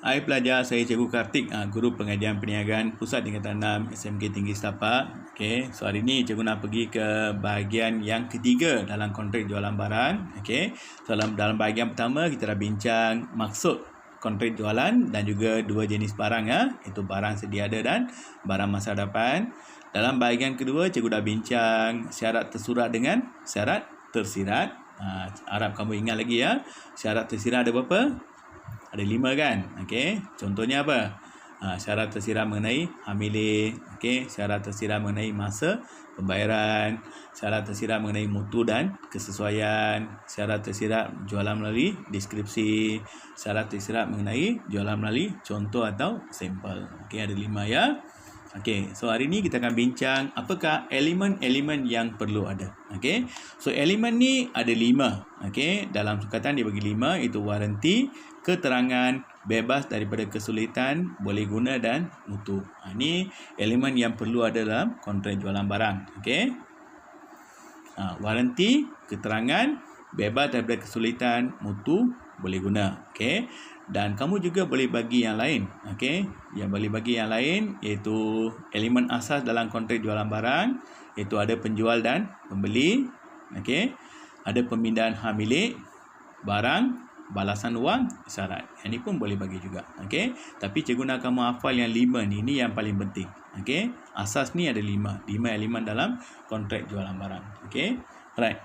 Hai pelajar, saya Cikgu Kartik, Guru Pengajian Perniagaan Pusat Tingkatan 6 SMK Tinggi Setapak. Okey, so hari ni Cikgu nak pergi ke bahagian yang ketiga dalam kontrak jualan barang. Okey, so dalam bahagian pertama kita dah bincang maksud kontrak jualan dan juga dua jenis barang, iaitu barang sedia ada dan barang masa hadapan. Dalam bahagian kedua Cikgu dah bincang syarat tersurat dengan syarat tersirat. Harap kamu ingat lagi ya. Syarat tersirat ada berapa? Ada 5 kan? Okey, contohnya apa? Syarat tersirat mengenai hak milik, okey, syarat tersirat mengenai masa pembayaran, syarat tersirat mengenai mutu dan kesesuaian, syarat tersirat jualan melalui deskripsi, syarat tersirat mengenai jualan melalui contoh atau sampel. Okey, ada 5 ya. Okey, so hari ni kita akan bincang apakah elemen-elemen yang perlu ada. Okey, so elemen ni ada 5. Okey, dalam sukatan dia bagi 5, iaitu waranti, keterangan, bebas daripada kesulitan, boleh guna dan mutu. Ini elemen yang perlu ada dalam kontrak jualan barang. Okey, waranti, keterangan, bebas daripada kesulitan, mutu, boleh guna. Okey, dan kamu juga boleh bagi yang lain. Okey, yang boleh bagi yang lain iaitu elemen asas dalam kontrak jualan barang, iaitu ada penjual dan pembeli. Okey, ada pemindahan hak milik barang, balasan wang, syarat. Yang ni pun boleh bagi juga. Okey, tapi cikgu nak kamu hafal yang 5 ni. Ini yang paling penting. Okey, asas ni ada 5 elemen dalam kontrak jualan barang. Okey, alright.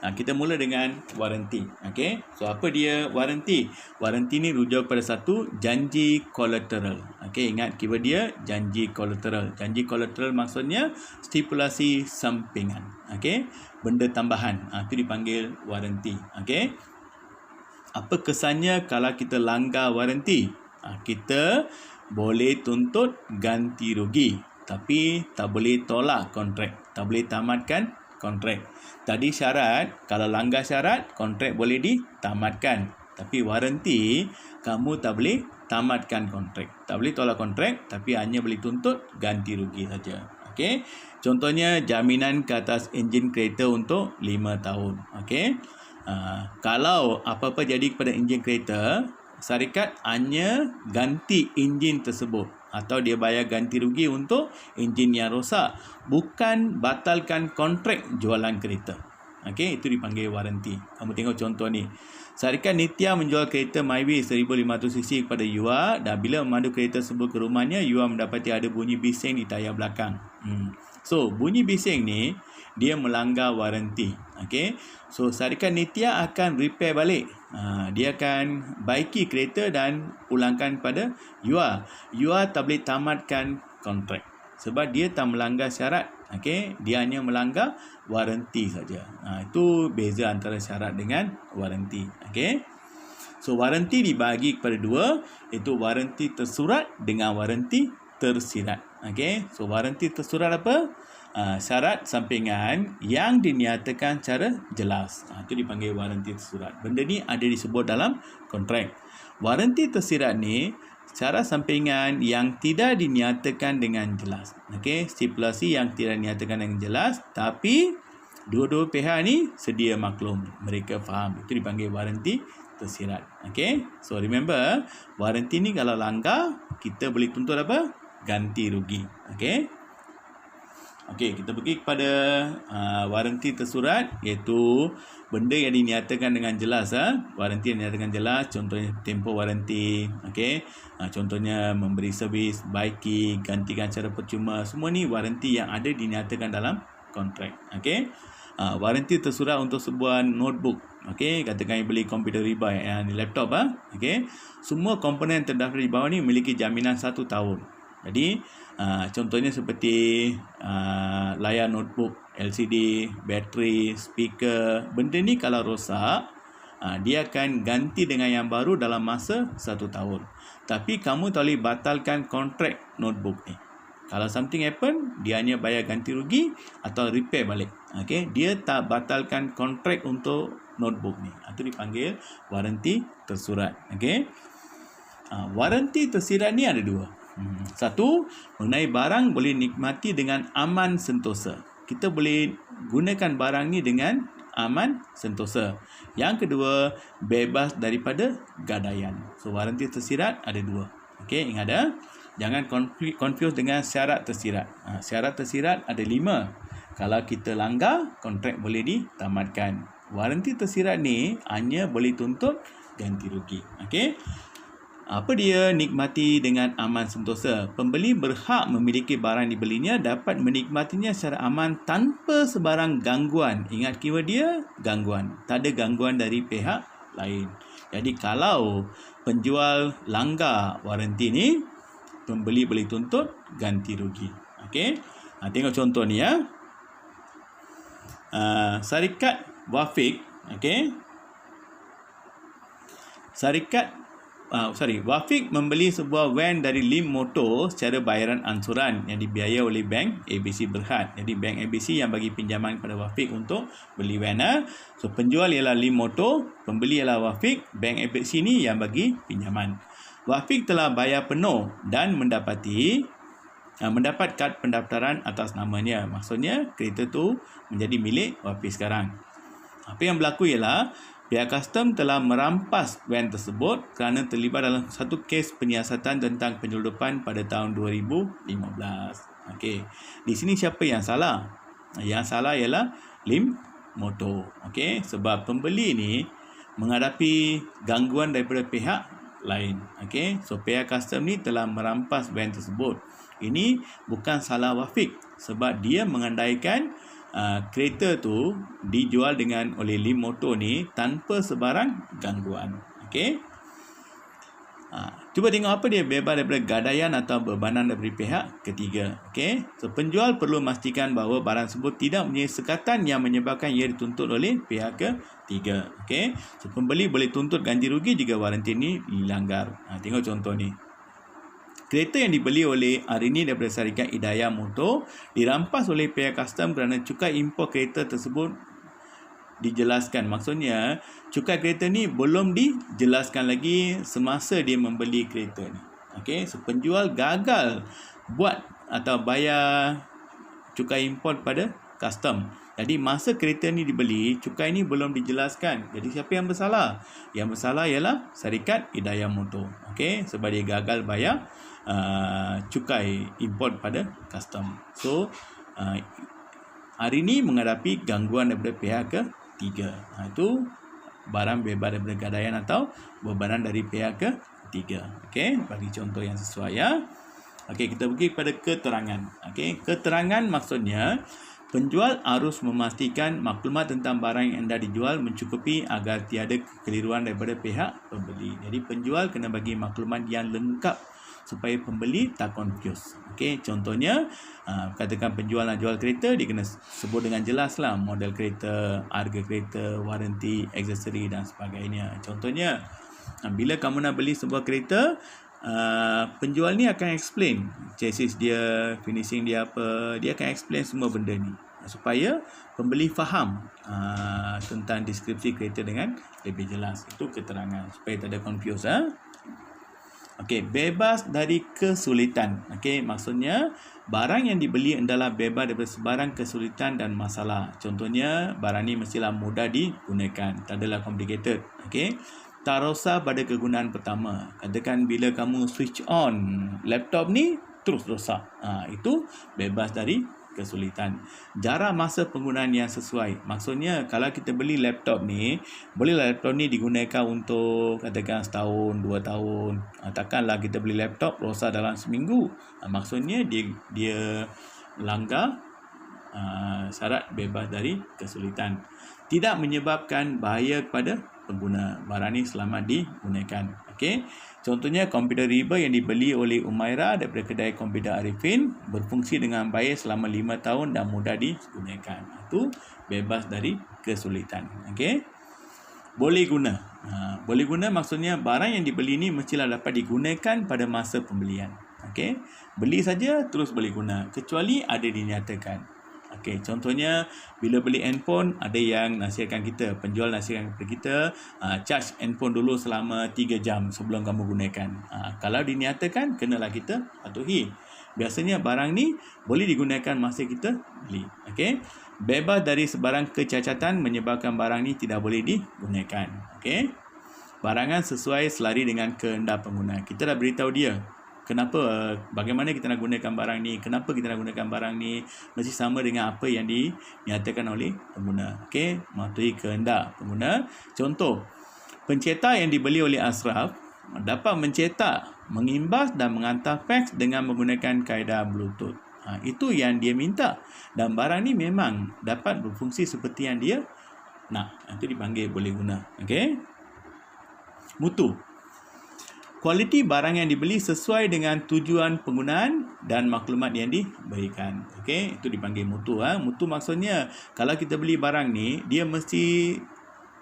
Kita mula dengan waranti. Okey, so apa dia waranti? Waranti ni rujuk pada satu janji kolateral. Okey, ingat keyword dia janji kolateral. Janji kolateral maksudnya stipulasi sampingan. Okey, benda tambahan. Itu dipanggil waranti. Okey, apa kesannya kalau kita langgar waranti? Kita boleh tuntut ganti rugi, tapi tak boleh tolak kontrak, tak boleh tamatkan kontrak. Tadi syarat, kalau langgar syarat, kontrak boleh ditamatkan. Tapi waranti, kamu tak boleh tamatkan kontrak. Tak boleh tolak kontrak, tapi hanya boleh tuntut ganti rugi saja. Okey, contohnya jaminan ke atas enjin kereta untuk 5 tahun. Okey, kalau apa-apa jadi kepada enjin kereta, syarikat hanya ganti enjin tersebut atau dia bayar ganti rugi untuk enjin yang rosak, bukan batalkan kontrak jualan kereta. Okey, itu dipanggil waranti. Kamu tengok contoh ni. Syarikat Nitya menjual kereta Myvi 1500cc kepada Yua, dan bila memandu kereta tersebut ke rumahnya, Yua mendapati ada bunyi bising di tayar belakang. So, bunyi bising ni dia melanggar waranti. Okey, so syarikat Nitya akan repair balik. Dia akan baiki kereta dan pulangkan pada Yua. Yua tak boleh tamatkan kontrak sebab dia tak melanggar syarat. Okey, dia hanya melanggar waranti saja. Itu beza antara syarat dengan waranti. Okey, so waranti dibagi kepada 2, iaitu waranti tersurat dengan waranti tersirat. Okey, so waranti tersurat apa? Syarat sampingan yang dinyatakan secara jelas. Itu dipanggil waranti tersurat. Benda ni ada disebut dalam kontrak. Waranti tersirat ni syarat sampingan yang tidak dinyatakan dengan jelas. Okey, stipulasi yang tidak dinyatakan dengan jelas, tapi dua-dua pihak ni sedia maklum, mereka faham. Itu dipanggil waranti tersirat. Okey, so remember, waranti ni kalau langgar, kita boleh tuntut apa? Ganti rugi. Okey. Okey, kita pergi kepada waranti tersurat, iaitu benda yang dinyatakan dengan jelas. Waranti yang dinyatakan jelas, contohnya tempoh waranti. Okey, contohnya memberi servis, baiki, gantikan secara percuma. Semua ni waranti yang ada dinyatakan dalam kontrak. Okey, waranti tersurat untuk sebuah notebook. Okey, katakan beli komputer riba yang laptop. Okey, semua komponen yang terdaftar di bawah ni memiliki jaminan 1 tahun. Jadi, contohnya seperti layar notebook, LCD, bateri, speaker. Benda ni kalau rosak, dia akan ganti dengan yang baru dalam masa 1 tahun. Tapi kamu tak boleh batalkan kontrak notebook ni. Kalau something happen, dia hanya bayar ganti rugi atau repair balik. Okay? Dia tak batalkan kontrak untuk notebook ni. Itu dipanggil waranti tersurat. Okay? Waranti tersirat ni ada 2. Satu, mengenai barang boleh nikmati dengan aman sentosa. Kita boleh gunakan barang ni dengan aman, sentosa. Yang kedua, bebas daripada gadaian. So, waranti tersirat ada 2. Okey, ingat dah. Jangan confuse dengan syarat tersirat. Syarat tersirat ada 5. Kalau kita langgar, kontrak boleh ditamatkan. Waranti tersirat ni hanya boleh tuntut ganti rugi. Okey. Apa dia nikmati dengan aman sentosa? Pembeli berhak memiliki barang dibelinya, dapat menikmatinya secara aman tanpa sebarang gangguan. Ingat keyword dia, gangguan. Tak ada gangguan dari pihak lain. Jadi kalau penjual langgar waranti ni, pembeli boleh tuntut ganti rugi. Okey. Tengok contoh ni ya. Syarikat Wafik, okey. Wafik membeli sebuah van dari Lim Motor secara bayaran ansuran yang dibiayai oleh Bank ABC Berhad. Jadi Bank ABC yang bagi pinjaman kepada Wafik untuk beli van. So penjual ialah Lim Motor, pembeli ialah Wafik, Bank ABC ni yang bagi pinjaman. Wafik telah bayar penuh dan mendapat kad pendaftaran atas namanya. Maksudnya kereta tu menjadi milik Wafik sekarang. Apa yang berlaku ialah pihak custom telah merampas van tersebut kerana terlibat dalam satu kes penyiasatan tentang penyeludupan pada tahun 2015. Okey. Di sini siapa yang salah? Yang salah ialah Lim Motor. Okey, sebab pembeli ni menghadapi gangguan daripada pihak lain. Okey, so pihak custom ni telah merampas van tersebut. Ini bukan salah Wafik sebab dia mengandaikan kereta tu dijual oleh Lim Motor ni tanpa sebarang gangguan. Okey. Cuba tengok apa dia bebas daripada gadaian atau bebanan daripada pihak ketiga. Okey. So penjual perlu memastikan bahawa barang tersebut tidak mempunyai sekatan yang menyebabkan ia dituntut oleh pihak ketiga. Okey. So pembeli boleh tuntut ganti rugi jika waranti ini dilanggar. Tengok contoh ni. Kereta yang dibeli oleh Arini daripada syarikat Hidayah Motor dirampas oleh pihak custom kerana cukai impor kereta tersebut dijelaskan. Maksudnya, cukai kereta ni belum dijelaskan lagi semasa dia membeli kereta ni. Okey, so penjual gagal buat atau bayar cukai import pada custom. Jadi masa kereta ni dibeli, cukai ni belum dijelaskan. Jadi siapa yang bersalah? Yang bersalah ialah syarikat Hidayah Motor. Okey, sebab dia gagal bayar cukai import pada custom. So hari ni menghadapi gangguan daripada pihak ketiga. Itu barang bebas daripada gadaian atau bebanan dari pihak ketiga. Okey, bagi contoh yang sesuai ya. Okey, kita pergi pada keterangan. Okey, keterangan maksudnya penjual harus memastikan maklumat tentang barang yang anda dijual mencukupi agar tiada kekeliruan daripada pihak pembeli. Jadi penjual kena bagi maklumat yang lengkap supaya pembeli tak confuse. Okey, contohnya katakan penjual nak jual kereta, dia kena sebut dengan jelas lah model kereta, harga kereta, waranti, aksesori dan sebagainya. Contohnya, bila kamu nak beli sebuah kereta, penjual ni akan explain chassis dia, finishing dia apa, dia akan explain semua benda ni supaya pembeli faham tentang deskripsi kereta dengan lebih jelas. Itu keterangan supaya tak ada confuse. Okey, bebas dari kesulitan. Okey, maksudnya barang yang dibeli adalah bebas daripada sebarang kesulitan dan masalah. Contohnya, barang ni mestilah mudah digunakan, tak adalah complicated. Okey, tak rosak pada kegunaan pertama. Katakan bila kamu switch on laptop ni terus rosak. Itu bebas dari kesulitan. Jarak masa penggunaan yang sesuai. Maksudnya kalau kita beli laptop ni, bolehlah laptop ni digunakan untuk katakan setahun, 2 tahun. Takkanlah kita beli laptop rosak dalam seminggu. Maksudnya dia langgar syarat bebas dari kesulitan. Tidak menyebabkan bahaya kepada pengguna. Barang ni selamat digunakan. Okey. Contohnya komputer riba yang dibeli oleh Umairah daripada kedai komputer Arifin berfungsi dengan baik selama 5 tahun dan mudah digunakan. Itu bebas dari kesulitan. Okey. Boleh guna. Boleh guna maksudnya barang yang dibeli ni mestilah dapat digunakan pada masa pembelian. Okey. Beli saja terus boleh guna kecuali ada dinyatakan. Okey, contohnya bila beli handphone, ada yang nasihatkan kita, penjual nasihatkan kepada kita, charge handphone dulu selama 3 jam sebelum kamu gunakan. Kalau dinyatakan, kenalah kita patuhi. Biasanya barang ni boleh digunakan masa kita beli. Okey. bebas dari sebarang kecacatan menyebabkan barang ni tidak boleh digunakan. Okey. Barangan sesuai selari dengan kehendak pengguna. Kita dah beritahu dia kenapa, bagaimana kita nak gunakan barang ni, kenapa kita nak gunakan barang ni, mesti sama dengan apa yang dinyatakan oleh pengguna. Okey, mematuhi kehendak pengguna. Contoh, pencetak yang dibeli oleh Ashraf dapat mencetak, mengimbas dan menghantar fax dengan menggunakan kaedah Bluetooth. Itu yang dia minta. Dan barang ni memang dapat berfungsi seperti yang dia nak. Itu dipanggil boleh guna. Okey. Mutu. Kualiti barang yang dibeli sesuai dengan tujuan penggunaan dan maklumat yang diberikan. Okey, itu dipanggil mutu. Mutu maksudnya kalau kita beli barang ni, dia mesti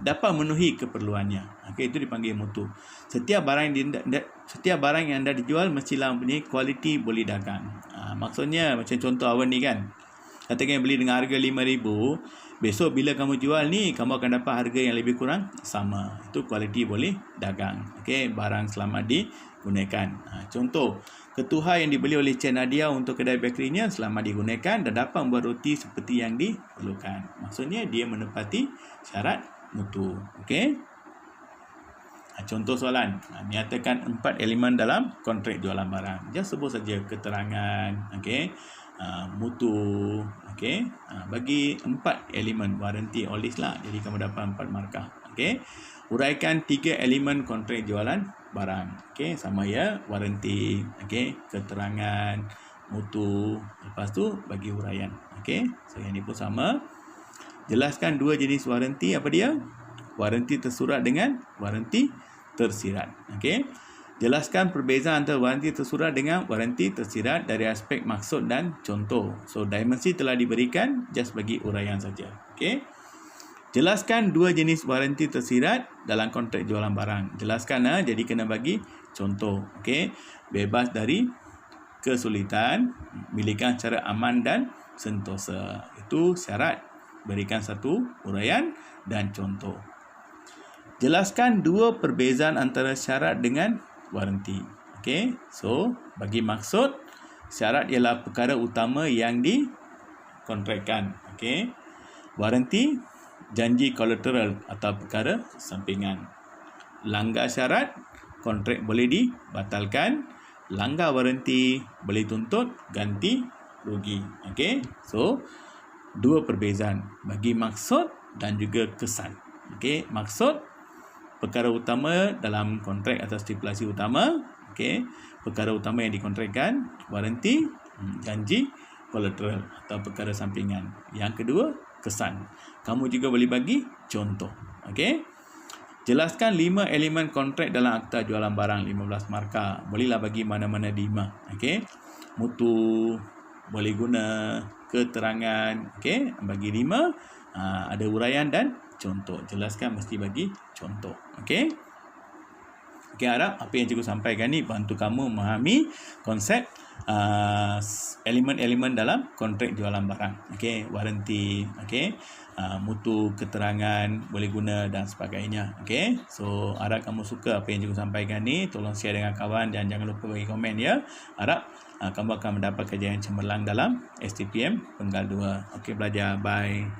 dapat memenuhi keperluannya. Okey, itu dipanggil mutu. Setiap barang yang anda dijual mestilah mempunyai kualiti boleh dagang. Maksudnya macam contoh awal ni kan. Katakan beli dengan harga RM5,000, besok bila kamu jual ni, kamu akan dapat harga yang lebih kurang sama. Itu kualiti boleh dagang. Okey, barang selamat digunakan. Contoh, ketuhar yang dibeli oleh Cik Nadia untuk kedai bakerinya selamat digunakan dan dapat membuat roti seperti yang diperlukan. Maksudnya dia menepati syarat mutu. Okey. Contoh soalan, nyatakan 4 elemen dalam kontrak jualan barang. Just sebut saja keterangan, okey, mutu, okey. Bagi 4 elemen waranti olis lah. Jadi kamu dapat 4 markah. Okey. Uraikan 3 elemen kontrak jualan barang. Okey, sama ya, waranti, okey, keterangan, mutu. Lepas tu bagi uraian. Okey. So yang ni pun sama. Jelaskan 2 jenis waranti. Apa dia? Waranti tersurat dengan waranti tersirat. Okey. Jelaskan perbezaan antara waranti tersurat dengan waranti tersirat dari aspek maksud dan contoh. So, dimensi telah diberikan, just bagi uraian saja. Okey. Jelaskan 2 jenis waranti tersirat dalam kontrak jualan barang. Jelaskan, jadi kena bagi contoh. Okey. Bebas dari kesulitan, milikan secara aman dan sentosa. Itu syarat. Berikan satu uraian dan contoh. Jelaskan 2 perbezaan antara syarat dengan waranti. Okey. So, bagi maksud, syarat ialah perkara utama yang dikontrakkan. Okey. Waranti, janji kolateral atau perkara sampingan. Langgar syarat, kontrak boleh dibatalkan. Langgar waranti, boleh tuntut ganti rugi. Okey. So, 2 perbezaan bagi maksud dan juga kesan. Okey, maksud perkara utama dalam kontrak atau stipulasi utama. Okey, perkara utama yang dikontrakkan, waranti, janji kolateral atau perkara sampingan. Yang kedua, kesan. Kamu juga boleh bagi contoh. Okey. Jelaskan 5 elemen kontrak dalam akta jualan barang, 15 markah. Bolehlah bagi mana-mana 5. Okey. Mutu, boleh guna, keterangan. Okey, bagi 5. Ada uraian dan contoh. Jelaskan mesti bagi contoh. Okey. Okey, harap apa yang cikgu sampaikan ni bantu kamu memahami konsep elemen-elemen dalam kontrak jualan barang. Okey, waranti, okey, mutu, keterangan, boleh guna dan sebagainya. Okey. So, harap kamu suka apa yang cikgu sampaikan ni. Tolong share dengan kawan dan jangan lupa bagi komen ya. Harap kamu akan mendapat kerjaya yang cemerlang dalam STPM Penggal 2. Okey, belajar. Bye.